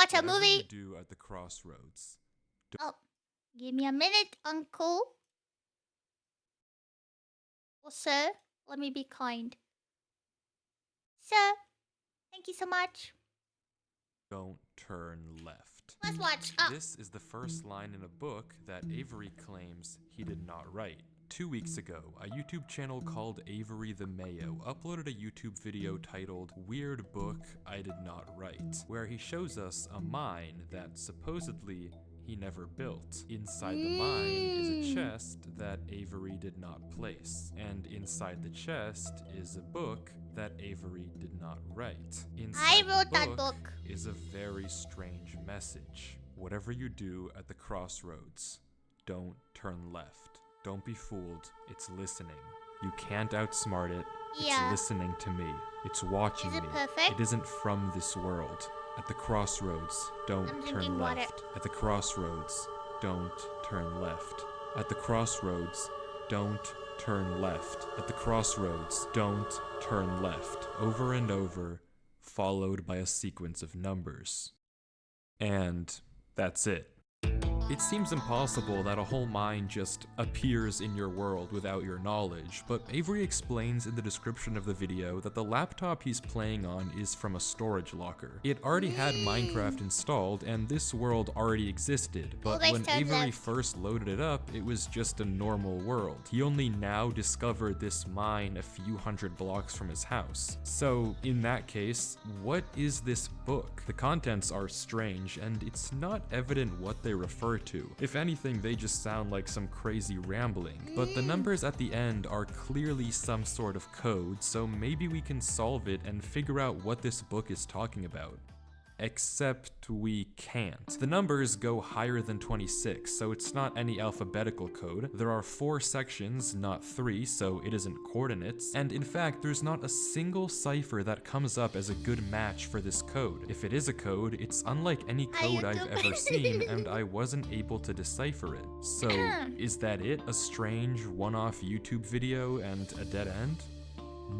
watch a Whatever movie. you do at the crossroads. Oh, give me a minute, uncle. Oh, sir, let me be kind. Sir, thank you so much. Don't turn left. Let's watch. This is the first line in a book that Avery claims he did not write. 2 weeks ago, a YouTube channel called Avery the Mayo uploaded a YouTube video titled Weird Book I Did Not Write, where he shows us a mine that supposedly he never built. Inside the mine is a chest that Avery did not place, and inside the chest is a book that Avery did not write. I Inside wrote the that book. is a very strange message. Whatever you do at the crossroads, don't turn left. Don't be fooled, it's listening. You can't outsmart it, it's listening to me. It's watching me. Is it perfect? It isn't from this world. At the crossroads, don't turn left. At the crossroads, don't turn left. At the crossroads, don't turn left. At the crossroads, don't turn left. Over and over, followed by a sequence of numbers. And that's it. It seems impossible that a whole mine just appears in your world without your knowledge, but Avery explains in the description of the video that the laptop he's playing on is from a storage locker. It already had Minecraft installed, and this world already existed, but when Avery first loaded it up, it was just a normal world. He only now discovered this mine a few hundred blocks from his house. So, in that case, what is this book? The contents are strange, and it's not evident what they refer to. If anything, they just sound like some crazy rambling. But the numbers at the end are clearly some sort of code, so maybe we can solve it and figure out what this book is talking about. Except we can't. The numbers go higher than 26, so it's not any alphabetical code. There are 4 sections, not 3, so it isn't coordinates. And in fact, there's not a single cipher that comes up as a good match for this code. If it is a code, it's unlike any code I've ever seen, and I wasn't able to decipher it. So, is that it? A strange one-off YouTube video and a dead end?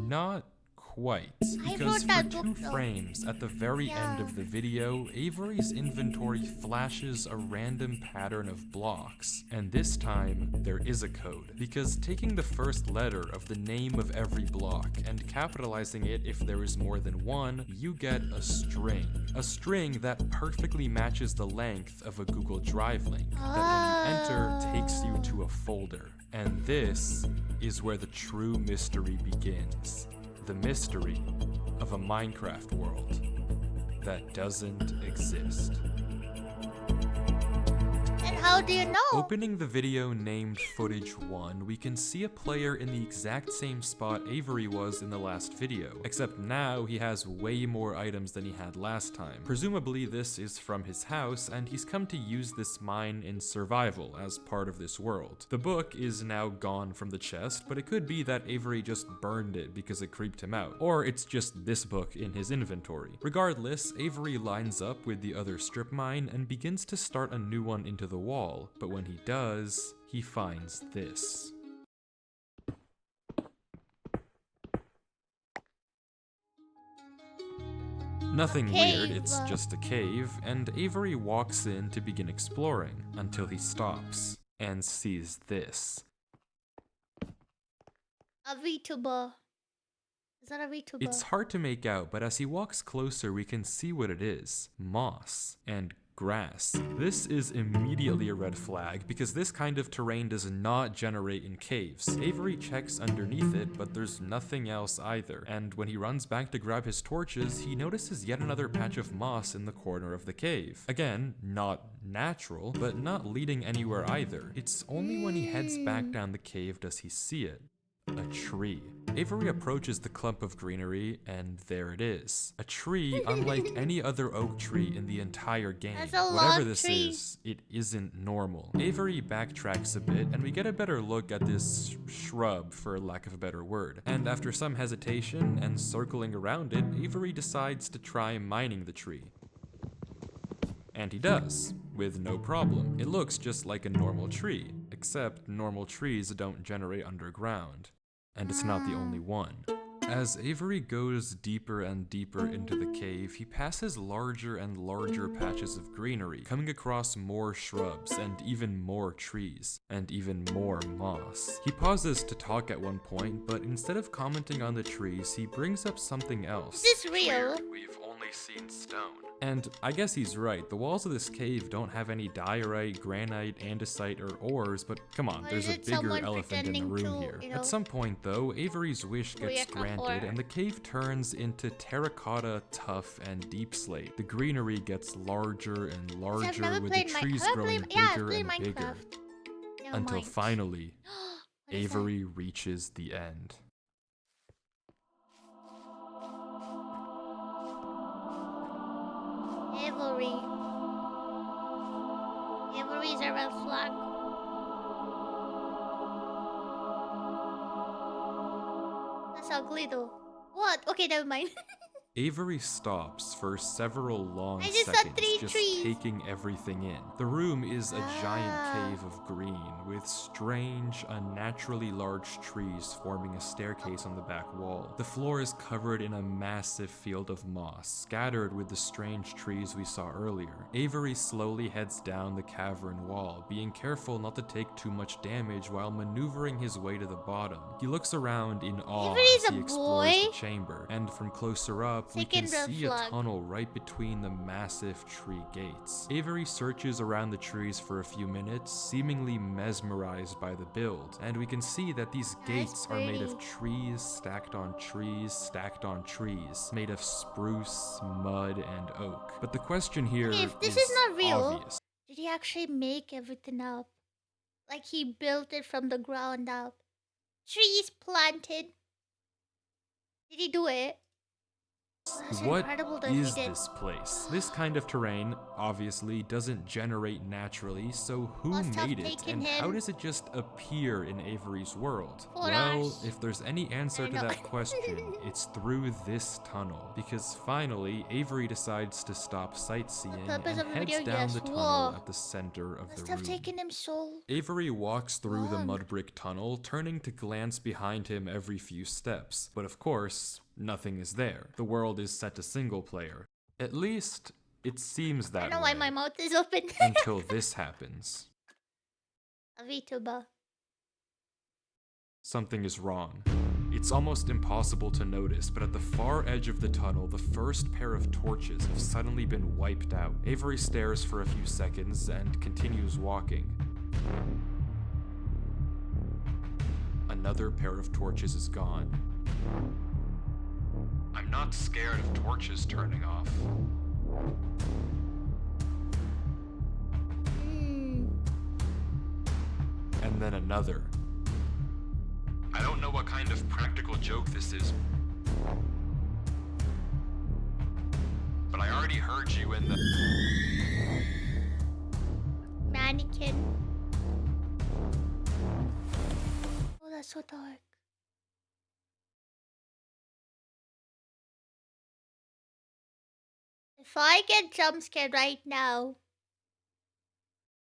Not quite, because for 2 frames at the very end of the video, Avery's inventory flashes a random pattern of blocks, and this time there is a code, because taking the first letter of the name of every block and capitalizing it if there is more than one, you get a string that perfectly matches the length of a Google Drive link that when you enter takes you to a folder. And this is where the true mystery begins. The mystery of a Minecraft world that doesn't exist. And how do you know? Opening the video named Footage 1, we can see a player in the exact same spot Avery was in the last video, except now he has way more items than he had last time. Presumably this is from his house, and he's come to use this mine in survival as part of this world. The book is now gone from the chest, but it could be that Avery just burned it because it creeped him out, or it's just this book in his inventory. Regardless, Avery lines up with the other strip mine and begins to start a new one into the wall, but when he does, he finds this. Nothing weird, it's just a cave, and Avery walks in to begin exploring, until he stops and sees this. A VTuber. Is that a VTuber? It's hard to make out, but as he walks closer, we can see what it is. Moss and grass. This is immediately a red flag because this kind of terrain does not generate in caves. Avery checks underneath it, but there's nothing else either. And when he runs back to grab his torches, he notices yet another patch of moss in the corner of the cave. Again, not natural, but not leading anywhere either. It's only when he heads back down the cave does he see it. A tree. Avery approaches the clump of greenery, and there it is. A tree unlike any other oak tree in the entire game. Whatever this is, it isn't normal. Avery backtracks a bit, and we get a better look at this shrub, for lack of a better word. And after some hesitation and circling around it, Avery decides to try mining the tree. And he does, with no problem. It looks just like a normal tree, except normal trees don't generate underground. And it's not the only one. As Avery goes deeper and deeper into the cave, he passes larger and larger patches of greenery, coming across more shrubs and even more trees, and even more moss. He pauses to talk at one point, but instead of commenting on the trees, he brings up something else. Is this real? We've only seen stone. And I guess he's right, the walls of this cave don't have any diorite, granite, andesite, or ores, but come on, there's a bigger elephant in the room here. At some point though, Avery's wish gets granted and the cave turns into terracotta, tuff, and deep slate. The greenery gets larger and larger with the trees growing bigger and bigger. Until finally, Avery reaches the end. Avery. Avery's a red flag. That's ugly though. What? Okay, never mind. Avery stops for several long I just saw seconds, 3 just trees. taking everything in. The room is a giant cave of green, with strange, unnaturally large trees forming a staircase on the back wall. The floor is covered in a massive field of moss, scattered with the strange trees we saw earlier. Avery slowly heads down the cavern wall, being careful not to take too much damage while maneuvering his way to the bottom. He looks around in awe Avery's as he a explores boy? the chamber, and from closer up, we can Second red see a flag. tunnel right between the massive tree gates. Avery searches around the trees for a few minutes, seemingly mesmerized by the build, and we can see that these gates are made of trees stacked on trees stacked on trees, made of spruce, mud, and oak. But the question here If this is not real, obvious. did he actually make everything up? Like he built it from the ground up? Trees planted? Did he do it? That's What incredible that he is did. this place? This kind of terrain, obviously, doesn't generate naturally, so who Must have made it, taken and him how does it just appear in Avery's world? 4 Well, hours. if there's any answer I to know. that question, it's through this tunnel, because finally, Avery decides to stop sightseeing purpose and of the heads video, down yes. the tunnel Whoa. at the center of Must the have room. taken him so Avery walks through the long. mud brick tunnel, turning to glance behind him every few steps. But of course, nothing is there. The world is set to single player. At least, it seems that I don't know way. why my mouth is open. Until this happens. A VTuber. Something is wrong. It's almost impossible to notice, but at the far edge of the tunnel, the first pair of torches have suddenly been wiped out. Avery stares for a few seconds and continues walking. Another pair of torches is gone. I'm not scared of torches turning off. And then another. I don't know what kind of practical joke this is, but I already heard you in the Mannequin. Oh, that's so dark. If I get jump scared right now,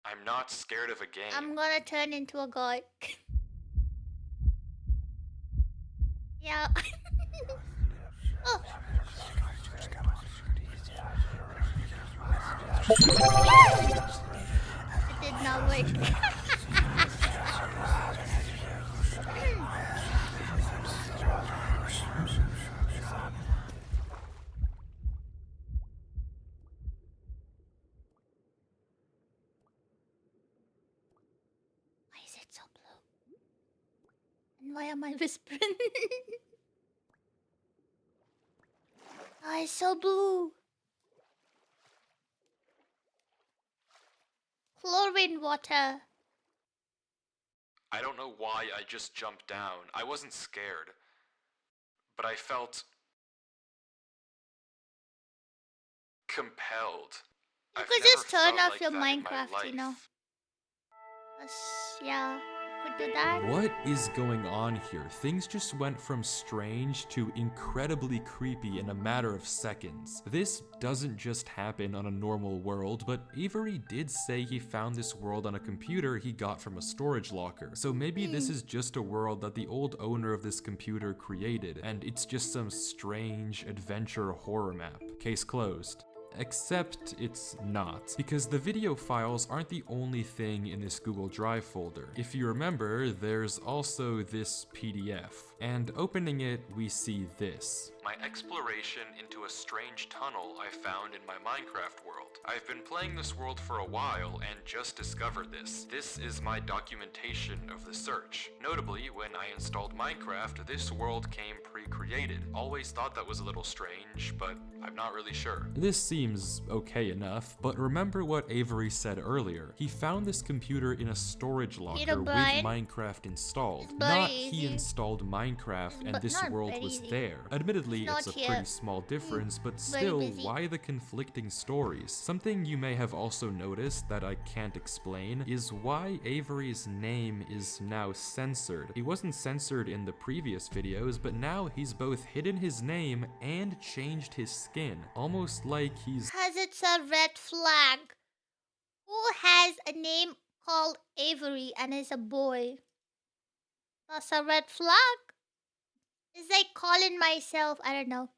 I'm not scared of a game. I'm gonna turn into a god. Yeah. Oh. It did not work. Why is it so blue? And why am I whispering? Why is so blue? Chlorine water. I don't know why I just jumped down. I wasn't scared. But I felt compelled. You I've could never just turn felt off like your that in my Minecraft, you know. life. Yeah, you would do that. What is going on here? Things just went from strange to incredibly creepy in a matter of seconds. This doesn't just happen on a normal world, but Avery did say he found this world on a computer he got from a storage locker. So maybe this is just a world that the old owner of this computer created, and it's just some strange adventure horror map. Case closed. Except it's not, because the video files aren't the only thing in this Google Drive folder. If you remember, there's also this PDF, and opening it, we see this. My exploration into a strange tunnel I found in my Minecraft world. I've been playing this world for a while and just discovered this. This is my documentation of the search. Notably, when I installed Minecraft, this world came pre-created. Always thought that was a little strange, but I'm not really sure. This seems okay enough, but remember what Avery said earlier. He found this computer in a storage locker with Minecraft installed. Not he installed Minecraft and this world was there. Admittedly, it's a pretty small difference, but still, why the conflicting stories? Something you may have also noticed that I can't explain is why Avery's name is now censored. He wasn't censored in the previous videos, but now he's both hidden his name and changed his skin. Almost like he's... Because it's a red flag. Who has a name called Avery and is a boy? That's a red flag. It's like calling myself, I don't know,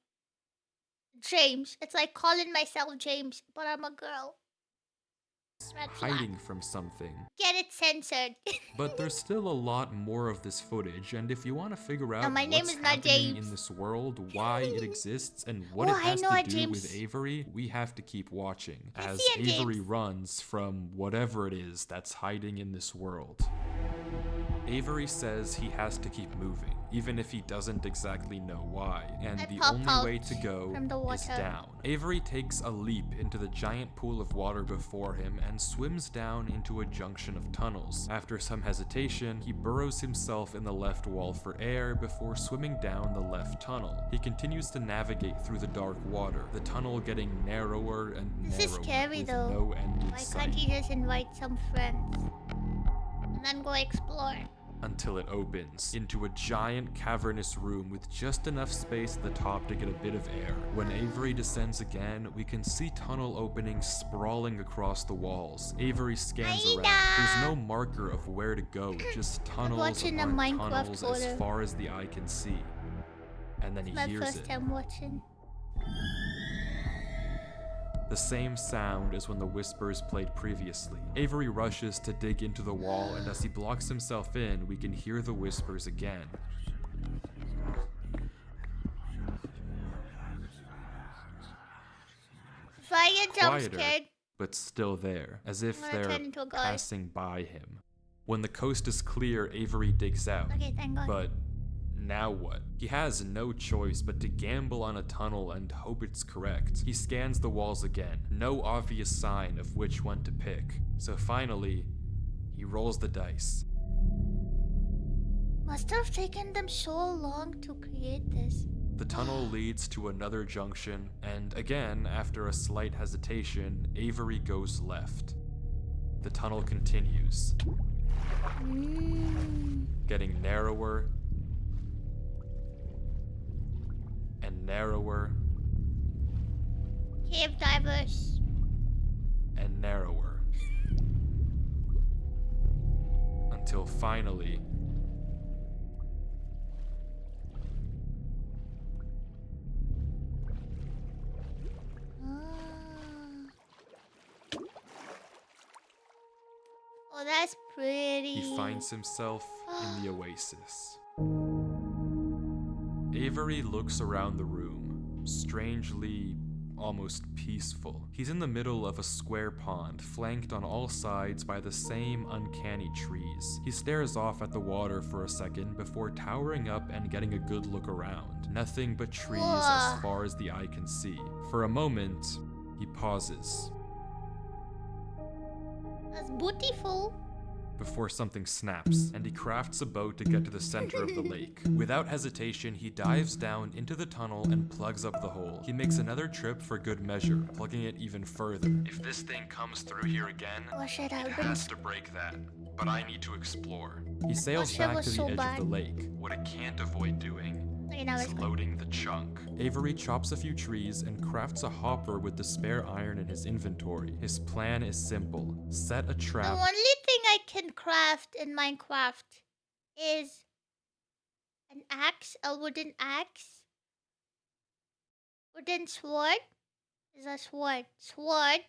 James. It's like calling myself James, but I'm a girl. hiding from something. Get it censored. But there's still a lot more of this footage, and if you want to figure out my name what's is not happening James. in this world, why it exists, and what it has to do with Avery, we have to keep watching as Avery runs from whatever it is that's hiding in this world. Avery says he has to keep moving, even if he doesn't exactly know why, and the only way to go is down. Avery takes a leap into the giant pool of water before him and swims down into a junction of tunnels. After some hesitation, he burrows himself in the left wall for air before swimming down the left tunnel. He continues to navigate through the dark water, the tunnel getting narrower and narrower. This is scary though. No end in Why sight. can't he just invite some friends and then go explore? Until it opens into a giant cavernous room with just enough space at the top to get a bit of air. When Avery descends again, we can see tunnel openings sprawling across the walls. Avery scans around. There's no marker of where to go, just tunnels upon tunnels as far as the eye can see. And then he hears it. My first time watching. The same sound as when the whispers played previously. Avery rushes to dig into the wall, and as he blocks himself in, we can hear the whispers again. If I get jump scared, quieter, but still there, as if they're passing by him. When the coast is clear, Avery digs out. Okay, thank God. But now what? He has no choice but to gamble on a tunnel and hope it's correct. He scans the walls again, no obvious sign of which one to pick. So finally, he rolls the dice. Must have taken them so long to create this. The tunnel leads to another junction, and again, after a slight hesitation, Avery goes left. The tunnel continues, getting narrower and narrower Cave divers and narrower until finally oh, that's pretty. he finds himself in the oasis. Avery looks around the room, strangely, almost peaceful. He's in the middle of a square pond, flanked on all sides by the same uncanny trees. He stares off at the water for a second before towering up and getting a good look around. Nothing but trees as far as the eye can see. For a moment, he pauses. That's beautiful. before something snaps, and he crafts a boat to get to the center of the lake. Without hesitation, he dives down into the tunnel and plugs up the hole. He makes another trip for good measure, plugging it even further. If this thing comes through here again, it has to break that. But I need to explore. He sails back to the edge of the lake. What it can't avoid doing is loading the chunk. Avery chops a few trees and crafts a hopper with the spare iron in his inventory. His plan is simple. Set a trap. The only thing I can craft in Minecraft is an axe, a wooden axe. Wooden sword? Is a sword. Sword.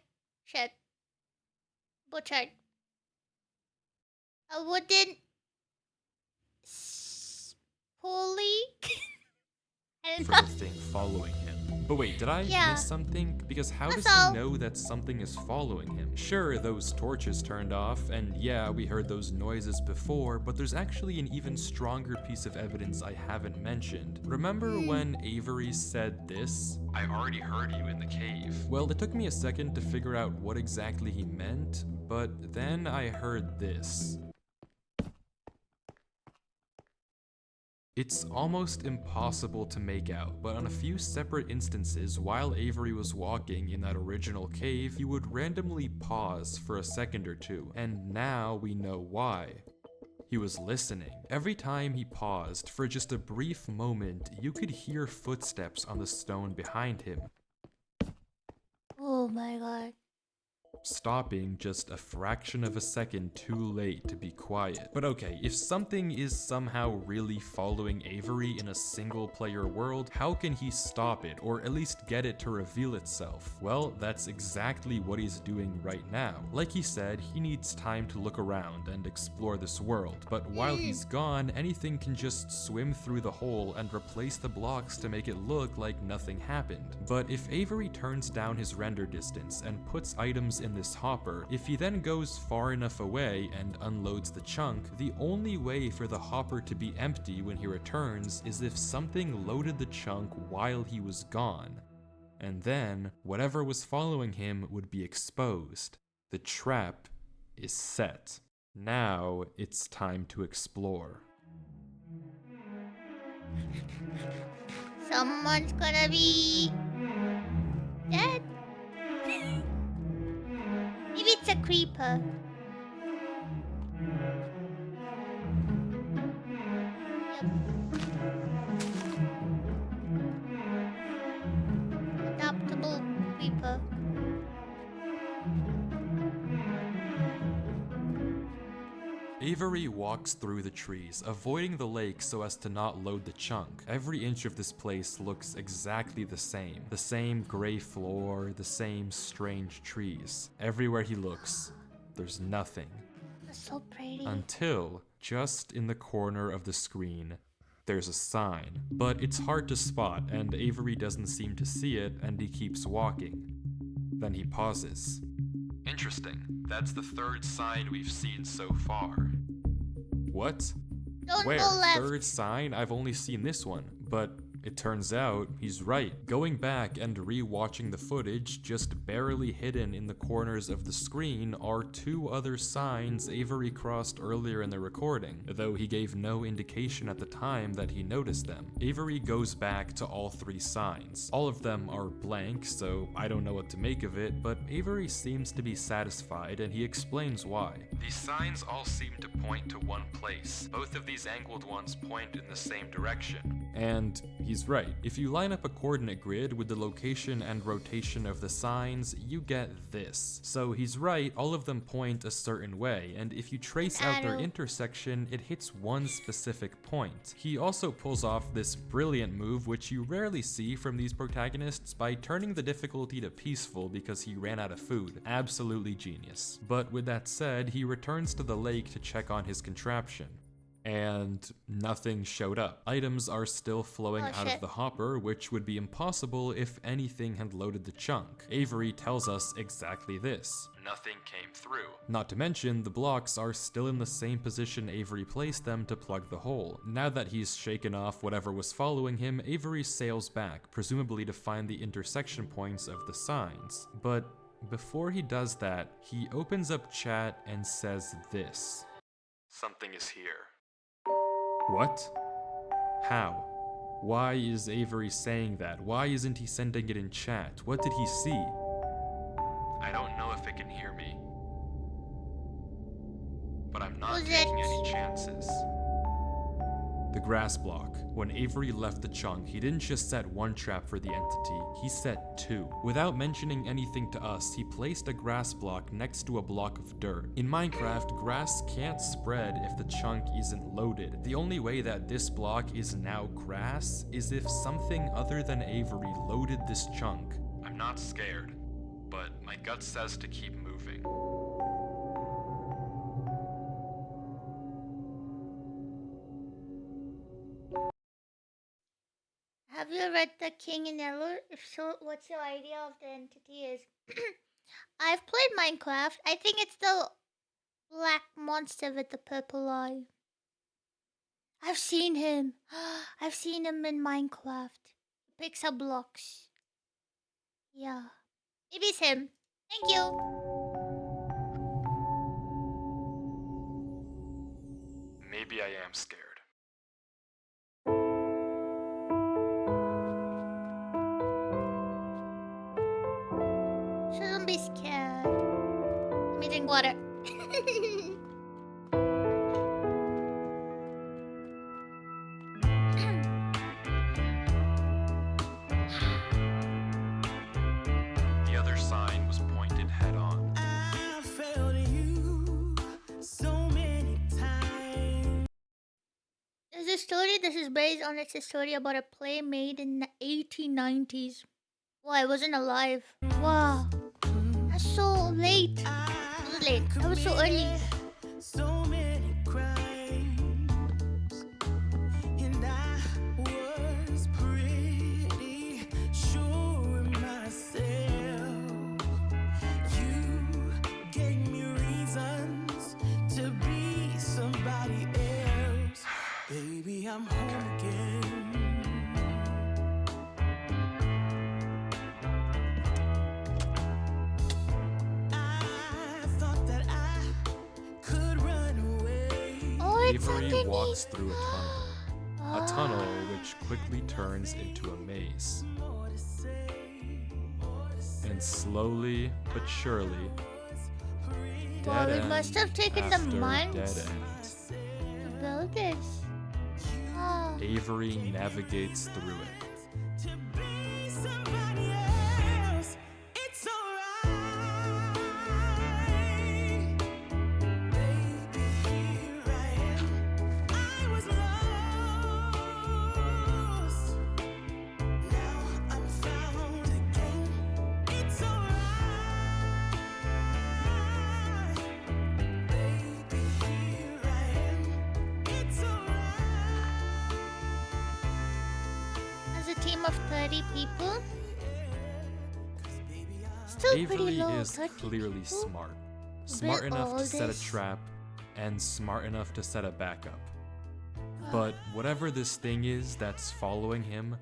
Shit. Butchered. A wooden pulley? I don't For know. the thing following him. But wait, did I miss something? Because how does all. he know that something is following him? Sure, those torches turned off, and yeah, we heard those noises before, but there's actually an even stronger piece of evidence I haven't mentioned. Remember when Avery said this? I already heard you in the cave. Well, it took me a second to figure out what exactly he meant, but then I heard this. It's almost impossible to make out, but on a few separate instances while Avery was walking in that original cave, he would randomly pause for a second or two, and now we know why. He was listening. Every time he paused, for just a brief moment, you could hear footsteps on the stone behind him. Oh my god. Stopping just a fraction of a second too late to be quiet. But okay, if something is somehow really following Avery in a single player world, how can he stop it, or at least get it to reveal itself? Well, that's exactly what he's doing right now. Like he said, he needs time to look around and explore this world, but while he's gone, anything can just swim through the hole and replace the blocks to make it look like nothing happened. But if Avery turns down his render distance and puts items in this hopper, if he then goes far enough away and unloads the chunk, the only way for the hopper to be empty when he returns is if something loaded the chunk while he was gone. And then, whatever was following him would be exposed. The trap is set. Now it's time to explore. Someone's gonna be dead. Maybe it's a creeper. Yep. Adaptable creeper. Avery walks through the trees, avoiding the lake so as to not load the chunk. Every inch of this place looks exactly the same. The same gray floor, the same strange trees. Everywhere he looks, there's nothing. That's so pretty. Until, just in the corner of the screen, there's a sign. But it's hard to spot, and Avery doesn't seem to see it, and he keeps walking. Then he pauses. Interesting. That's the third sign we've seen so far. What? Don't Where? go left. Third sign? I've only seen this one. But it turns out he's right. Going back and re-watching the footage, just barely hidden in the corners of the screen are two other signs Avery crossed earlier in the recording, though he gave no indication at the time that he noticed them. Avery goes back to all three signs. All of them are blank, so I don't know what to make of it, but Avery seems to be satisfied and he explains why. These signs all seem to point to one place. Both of these angled ones point in the same direction. And he's right. If you line up a coordinate grid with the location and rotation of the signs, you get this. So he's right, all of them point a certain way, and if you trace out their intersection, it hits one specific point. He also pulls off this brilliant move which you rarely see from these protagonists by turning the difficulty to peaceful because he ran out of food. Absolutely genius. But with that said, he returns to the lake to check on his contraption. And nothing showed up. Items are still flowing out of the hopper, which would be impossible if anything had loaded the chunk. Avery tells us exactly this. Nothing came through. Not to mention, the blocks are still in the same position Avery placed them to plug the hole. Now that he's shaken off whatever was following him, Avery sails back, presumably to find the intersection points of the signs. But before he does that, he opens up chat and says this. Something is here. What? How? Why is Avery saying that? Why isn't he sending it in chat? What did he see? I don't know if it can hear me. But I'm not taking any chances. The grass block. When Avery left the chunk, he didn't just set one trap for the entity, he set two. Without mentioning anything to us, he placed a grass block next to a block of dirt. In Minecraft, grass can't spread if the chunk isn't loaded. The only way that this block is now grass is if something other than Avery loaded this chunk. I'm not scared, but my gut says to keep moving. Have you read The King in Yellow? If so, what's your idea of the entity is? I've played Minecraft. I think it's the black monster with the purple eye. I've seen him. I've seen him in Minecraft. He picks up blocks. Yeah. Maybe it's him. Thank you. Maybe I am scared. Shouldn't be scared. Let me drink water. The other sign was pointed head on. I failed you so many times. There's a story this is based on. It's a story about a play made in the 1890s. Well, I wasn't alive. Wow. That's so late. It was late. I was so early. So many crimes, and I was pretty sure of myself. You gave me reasons to be somebody else. Baby, I'm home again. Avery walks through a tunnel which quickly turns into a maze. And slowly but surely, Well, dead it end must have taken after them months dead end, to build this. Oh. Avery navigates through it. To be somebody else, it's alright. Baby, here I am. I was lost. Now I'm found again. It's alright. Baby, here I am. It's alright. As a team of 30 people. Still pretty Avery low. is 30 clearly people? smart. Smart Built enough all to set a this? trap, and smart enough to set a backup. But whatever this thing is that's following him,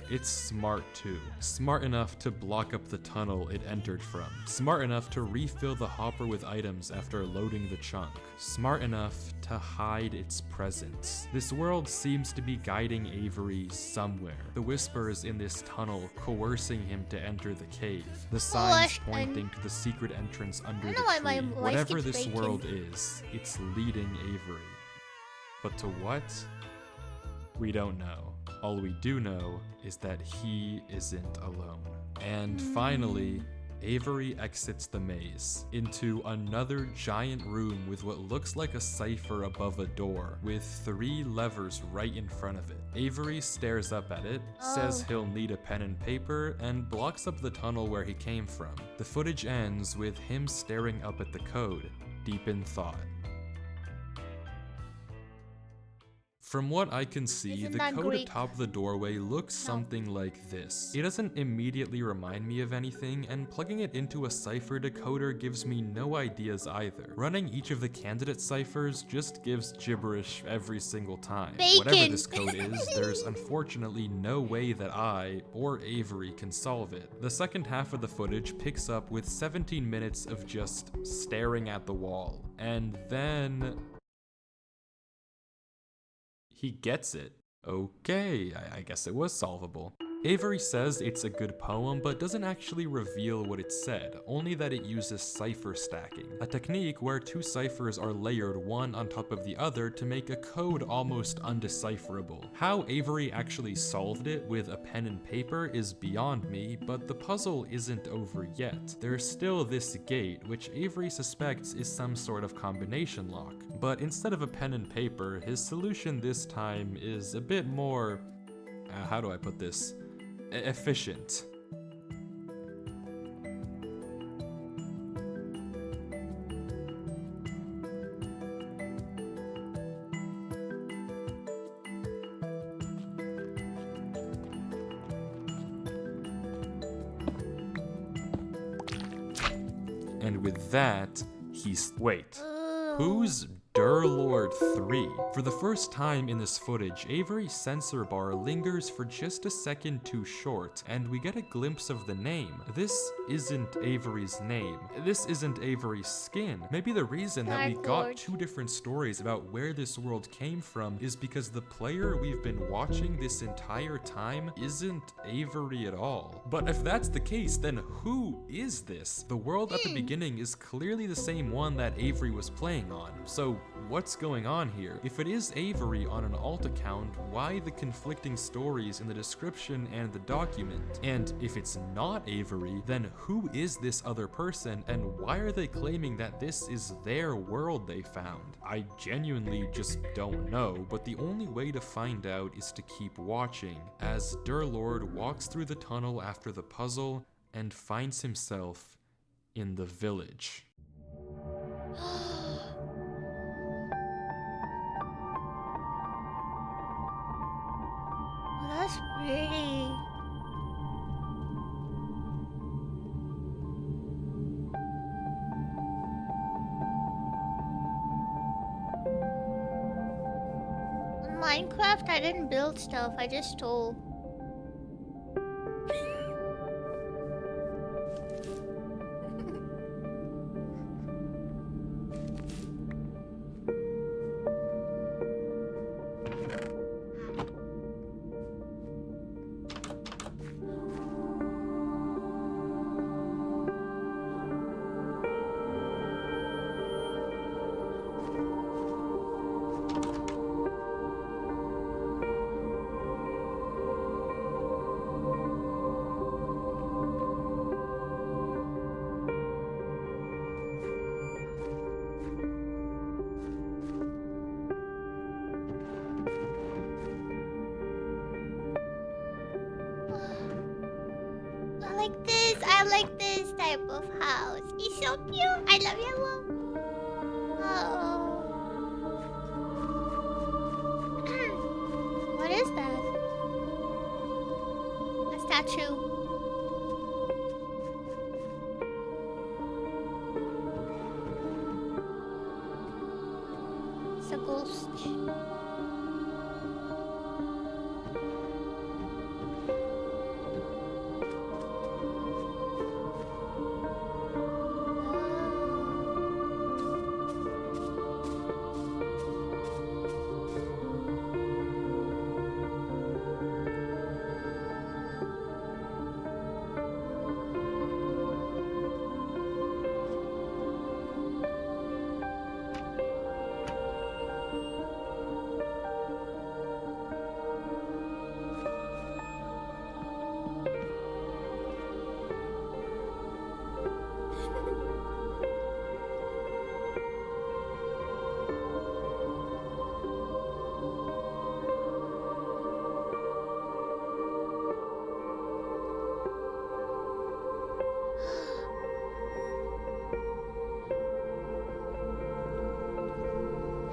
it's smart too. Smart enough to block up the tunnel it entered from. Smart enough to refill the hopper with items after loading the chunk. Smart enough to hide its presence. This world seems to be guiding Avery somewhere. The whispers in this tunnel coercing him to enter the cave. The signs pointing to the secret entrance under the know why my tree. voice Whatever keeps this breaking. world is, it's leading Avery. But to what? We don't know. All we do know is that he isn't alone. And finally, Avery exits the maze into another giant room with what looks like a cipher above a door, with 3 levers right in front of it. Avery stares up at it, says he'll need a pen and paper, and blocks up the tunnel where he came from. The footage ends with him staring up at the code, deep in thought. From what I can see, Isn't the that code Greek? atop the doorway looks something like this. It doesn't immediately remind me of anything, and plugging it into a cipher decoder gives me no ideas either. Running each of the candidate ciphers just gives gibberish every single time. Whatever Bacon. this code is, there's unfortunately no way that I, or Avery, can solve it. The second half of the footage picks up with 17 minutes of just staring at the wall. And then He gets it. Okay, I guess it was solvable. Avery says it's a good poem, but doesn't actually reveal what it said, only that it uses cipher stacking, a technique where two ciphers are layered one on top of the other to make a code almost undecipherable. How Avery actually solved it with a pen and paper is beyond me, but the puzzle isn't over yet. There's still this gate, which Avery suspects is some sort of combination lock, but instead of a pen and paper, his solution this time is a bit more, how do I put this? Efficient. And with that, he's... Wait. Who's Durlord 3? For the first time in this footage, Avery's sensor bar lingers for just a second too short, and we get a glimpse of the name. This isn't Avery's name. This isn't Avery's skin. Maybe the reason that we got two different stories about where this world came from is because the player we've been watching this entire time isn't Avery at all. But if that's the case, then who is this? The world at the beginning is clearly the same one that Avery was playing on, so what's going on here? If it is Avery on an alt account, why the conflicting stories in the description and the document? And if it's not Avery, then who is this other person and why are they claiming that this is their world they found? I genuinely just don't know, but the only way to find out is to keep watching as Durlord walks through the tunnel after the puzzle and finds himself in the village. That's pretty. In Minecraft, I didn't build stuff, I just stole. I like this type of house. He's so cute. I love yellow. Oh. What is that? A statue. It's a ghost.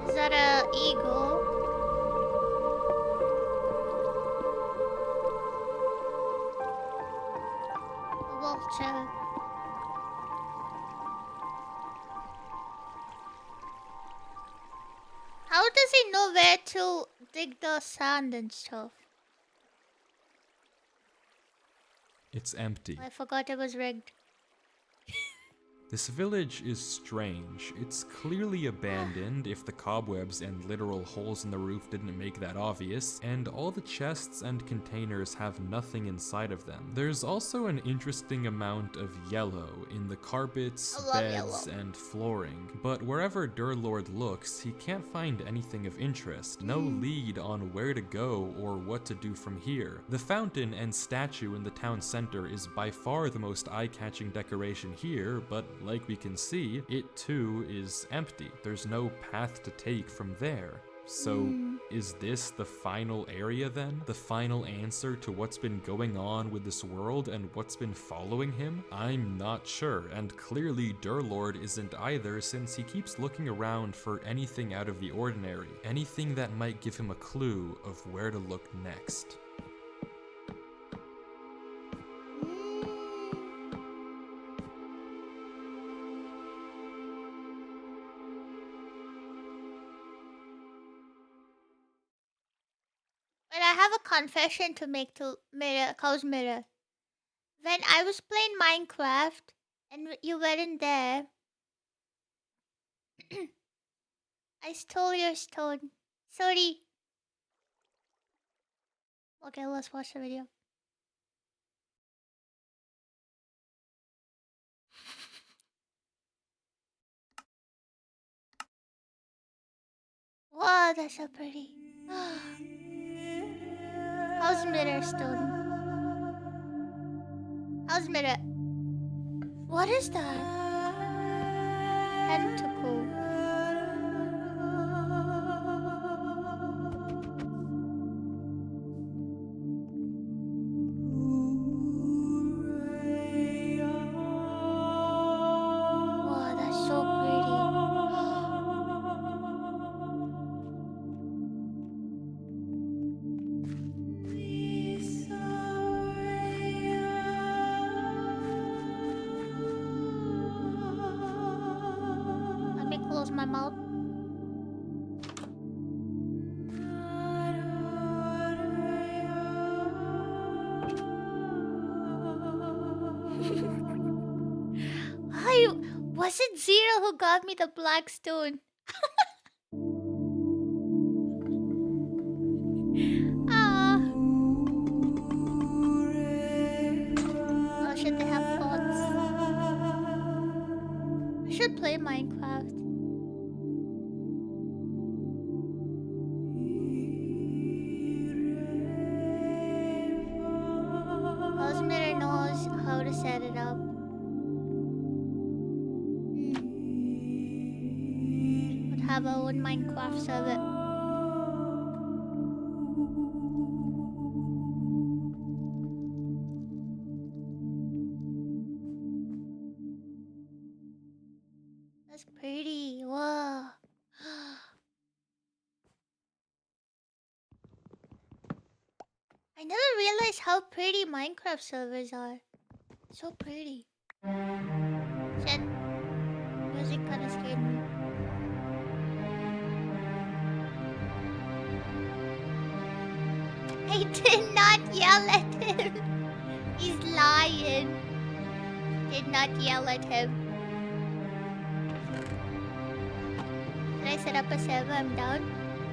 Is that a eagle? A vulture. How does he know where to dig the sand and stuff? It's empty. I forgot it was rigged. This village is strange. It's clearly abandoned, if the cobwebs and literal holes in the roof didn't make that obvious, and all the chests and containers have nothing inside of them. There's also an interesting amount of yellow in the carpets, I love beds, yellow. and flooring, but wherever Durlord looks, he can't find anything of interest, no lead on where to go or what to do from here. The fountain and statue in the town center is by far the most eye-catching decoration here, but like we can see, it too is empty. There's no path to take from there. So, is this the final area then? The final answer to what's been going on with this world and what's been following him? I'm not sure, and clearly Durlord isn't either, since he keeps looking around for anything out of the ordinary, anything that might give him a clue of where to look next. But I have a confession to make to Mirror, Cow's Mirror. When I was playing Minecraft and you weren't there, I stole your stone. Sorry. Okay, let's watch the video. Wow, that's so pretty. How's Mirror stone? How's Mirror? What is that? Tentacle. Wow, that's so pretty. Let me close my mouth. Was it Zero who got me the black stone? Ah. Oh shit, they have pots. I should play Minecraft. Osmir knows how to set it up. Would have our own Minecraft server. That's pretty. Whoa. I never realized how pretty Minecraft servers are. So pretty. Shit. Music kinda scared me. I did not yell at him. He's lying. Did not yell at him. Can I set up a server? I'm down.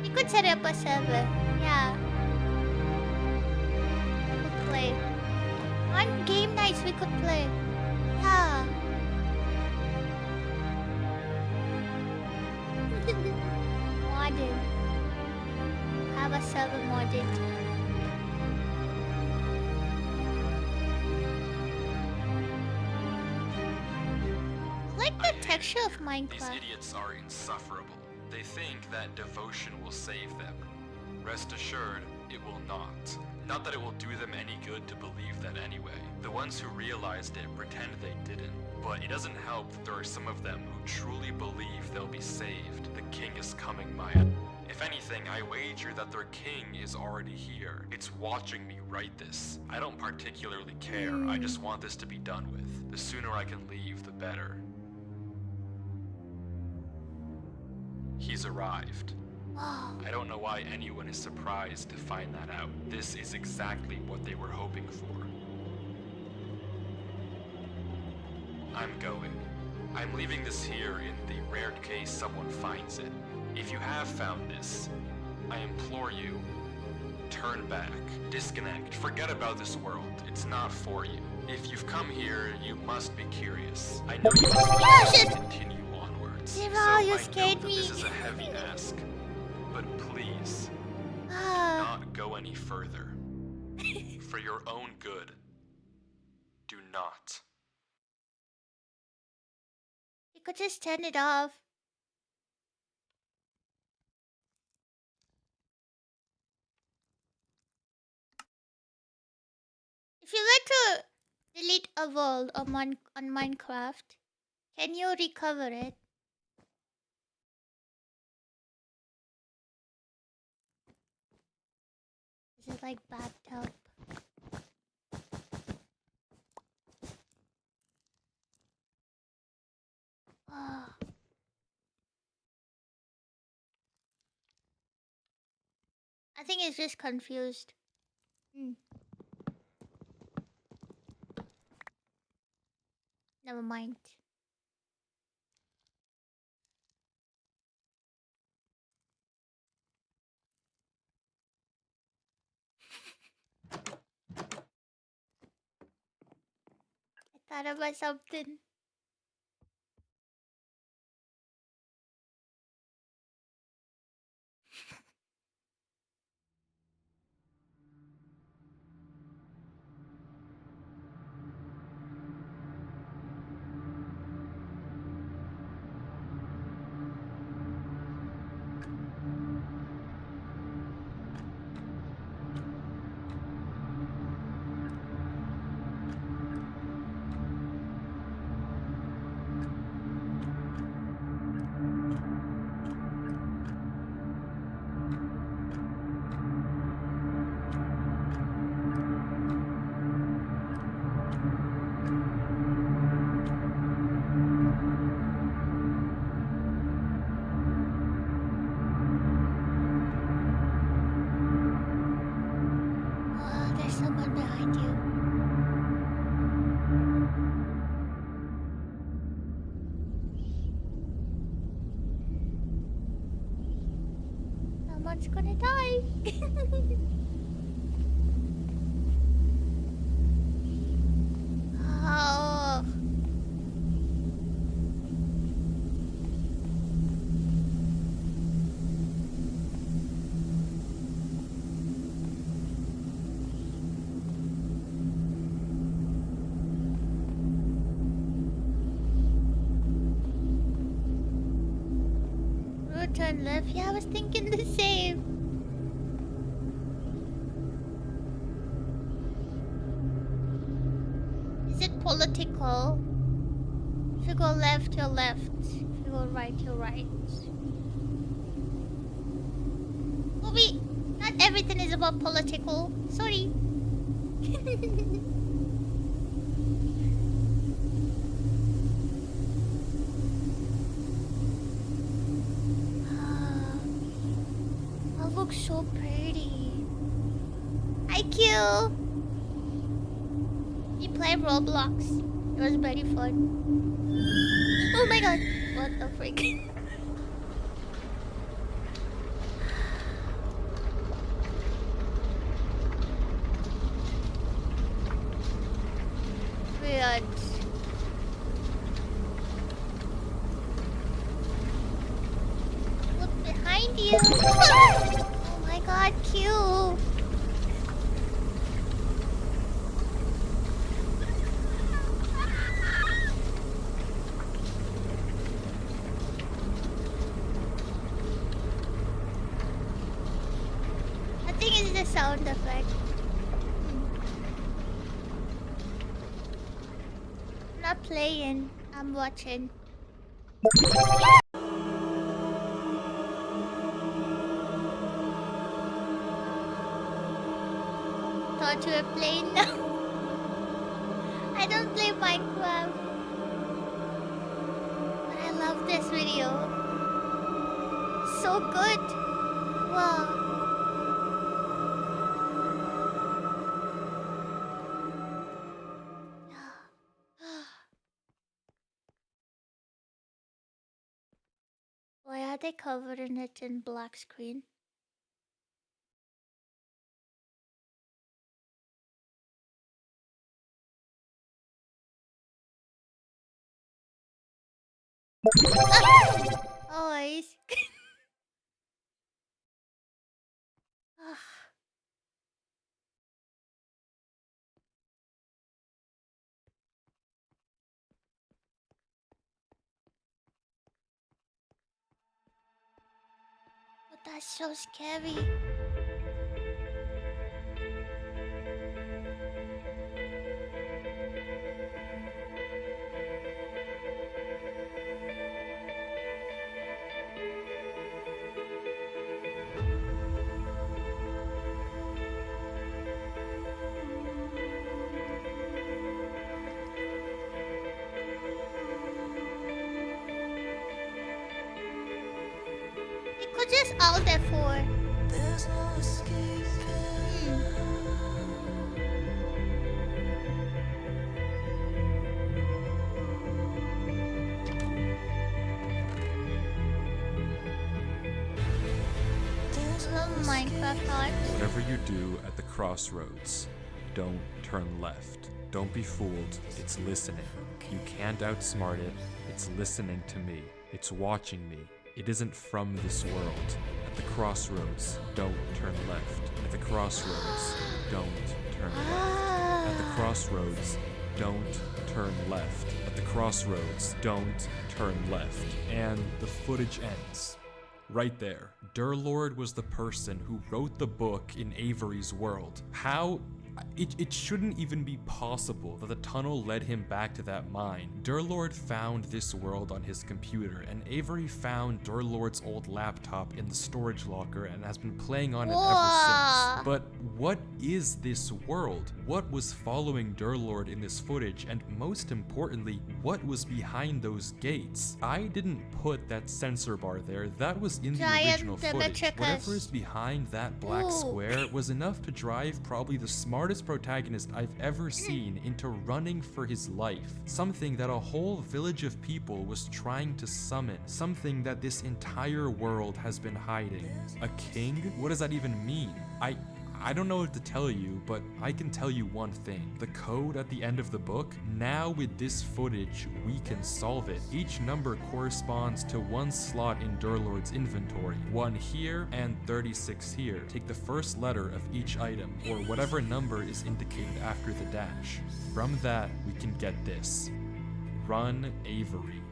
We could set up a server. Yeah. We could play. On game nights we could play. Yeah. Modded. Have a server modded. I like the texture of These Minecraft. idiots are insufferable. They think that devotion will save them. Rest assured, it will not. Not that it will do them any good to believe that anyway. The ones who realized it pretend they didn't. But it doesn't help that there are some of them who truly believe they'll be saved. The king is coming, Maya. If anything, I wager that their king is already here. It's watching me write this. I don't particularly care. I just want this to be done with. The sooner I can leave, the better. He's arrived. Wow. I don't know why anyone is surprised to find that out. This is exactly what they were hoping for. I'm going. I'm leaving this here in the rare case someone finds it. If you have found this, I implore you, turn back, disconnect, forget about this world. It's not for you. If you've come here, you must be curious. I know you must continue onwards. Zero, So you I scared know that me. this is a heavy ask, but please, do not go any further. For your own good, do not. You could just turn it off. If you were to delete a world on Minecraft, can you recover it? This is like bathtub. Oh. I think it's just confused. Never mind. I thought about something. Oh, there's someone behind you. Someone's gonna die. Oh. Road turn left. Yeah, I was thinking the same. Is it political? If you go left, you're left. If you go right, you're right. Bobby, not everything is about political. Sorry. Oh, looks so pretty. Hi, Q. We play Roblox. It was very fun. Oh my god. What the freak? Weird. Look behind you. Oh my god, Q. I think it's the sound effect. I'm not playing. I'm watching. Thought you were playing now. I don't play Minecraft. But I love this video. So good. Wow. Why are they covering it in black screen? Always. But that's so scary. They could just out there for. There's no escape. Love Minecraft art. Whatever you do at the crossroads, don't turn left. Don't be fooled. It's listening. You can't outsmart it. It's listening to me. It's watching me. It isn't from this world. At the crossroads, don't turn left. At the crossroads, don't turn left. At the crossroads, don't turn left. At the crossroads, don't turn left. And the footage ends. Right there. Durlord was the person who wrote the book in Avery's world. How? It shouldn't even be possible that the tunnel led him back to that mine. Durlord found this world on his computer, and Avery found Durlord's old laptop in the storage locker and has been playing on it ever since. But what is this world? What was following Durlord in this footage? And most importantly, what was behind those gates? I didn't put that sensor bar there. That was in the Giant original footage. Dimitrescus. Whatever is behind that black square was enough to drive probably the smartest protagonist I've ever seen into running for his life. Something that a whole village of people was trying to summon. Something that this entire world has been hiding. A king? What does that even mean? I don't know what to tell you, but I can tell you one thing. The code at the end of the book, now with this footage, we can solve it. Each number corresponds to one slot in Durlord's inventory. 1 here and 36 here. Take the first letter of each item, or whatever number is indicated after the dash. From that, we can get this. Run Avery.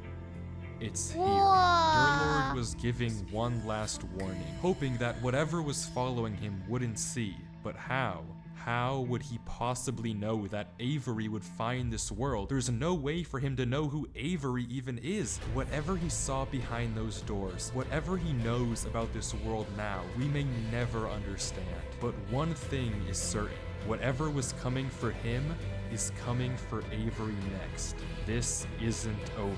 It's here. Durlord was giving one last warning, hoping that whatever was following him wouldn't see. But how? How would he possibly know that Avery would find this world? There's no way for him to know who Avery even is. Whatever he saw behind those doors, whatever he knows about this world now, we may never understand. But one thing is certain. Whatever was coming for him is coming for Avery next. This isn't over.